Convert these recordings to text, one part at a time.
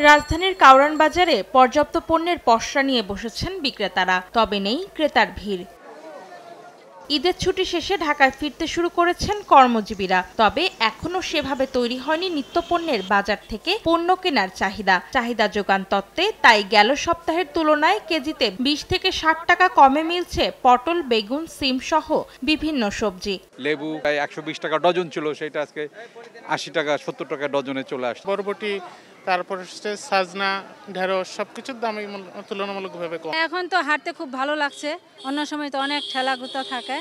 রাজধানীর কাউরান বাজারে পর্যাপ্ত পণ্যের পসরা নিয়ে বসেছেন বিক্রেতারা, তবে নেই ক্রেতার ভিড়। ঈদের ছুটি শেষে ঢাকায় ফিরতে শুরু করেছেন কর্মজীবীরা, তবে এখনও সেভাবে তৈরি হয়নি নিত্যপণ্যের বাজার থেকে পণ্য কেনার চাহিদা যোগান তত্ত্বে তাই গেল সপ্তাহের তুলনায় কেজিতে 20 থেকে 60 টাকা কমে মিলছে পটল, বেগুন, সিম সহ বিভিন্ন সবজি। লেবু 120 টাকা ডজন ছিল, সেটা আজকে 80 টাকা 70 টাকা ডজনে চলে আসছে। বরবটি, তারপর সাজনা, ঢেঁড়স সবকিছুর দামই তুলনামূলকভাবে কম। এখন তো হাঁটতে খুব ভালো লাগছে, অন্য সময় তো অনেক ঠেলাগুতা থাকে,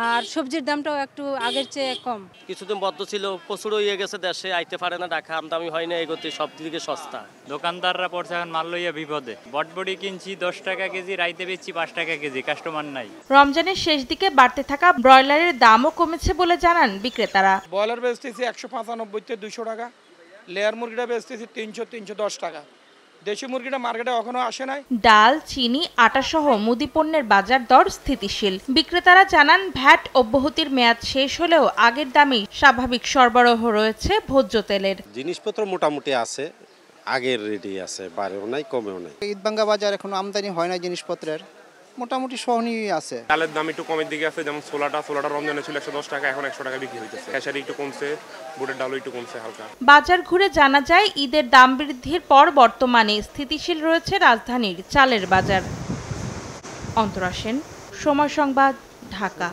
আর সবজির দামটাও একটু আগের চেয়ে কম। কিছুদিন বদ্ধ ছিল, প্রচুর হয়ে গেছে, দেশে আইতে পারে না, ঢাকা আমদামি হয় না, এগোতে সব দিকে সস্তা। দোকানদাররা পড়ছে এখন মাল লইয়া বিপদে। বটবটি কিনছি 10 টাকা কেজি, রাইতে বেচছি 5 টাকা কেজি, কাস্টমার নাই। রমজানের শেষ দিকে বাড়তে থাকা ব্রয়লারের দামও কমেছে বলে জানান বিক্রেতারা। ব্রয়লার বেচতেছি 195 থেকে 200 টাকা, লেয়ার মুরগিটা বেচতেছি 300-310 টাকা। দেশি মুরগিটা মার্কেটে এখনো আসে নাই। ডাল, চিনি, আটা সহ মুদি পণ্যের বাজার দর স্থিতিশীল। বিক্রেতারা জানান ভ্যাট অব্যাহতির মেয়াদ শেষ হলেও আগের দামেই স্বাভাবিক সরবরাহ রয়েছে ভোজ্য তেলের। জিনিসপত্র মোটামুটি আছে, আগের রেটই আছে, বাড়েও নাই কমেও নাই। ঈদবাঙ্গা বাজার এখনো আমদানি হয় না জিনিসপত্রের, মোটামুটি সহনীয় আছে। চালের দাম একটু কমের দিকে আছে, যেমন ছোলাটা রমজানে ছিল 110 টাকা, এখন 100 টাকা বিক্রি হইতেছে। খেসারি একটু কমছে, বুটের ডালও একটু কমছে হালকা। বাজার ঘুরে জানা যায় ঈদের দাম বৃদ্ধির পর বর্তমানে স্থিতিশীল রয়েছে রাজধানীর চালের বাজার। অন্তরা সেন, সময় সংবাদ, ঢাকা।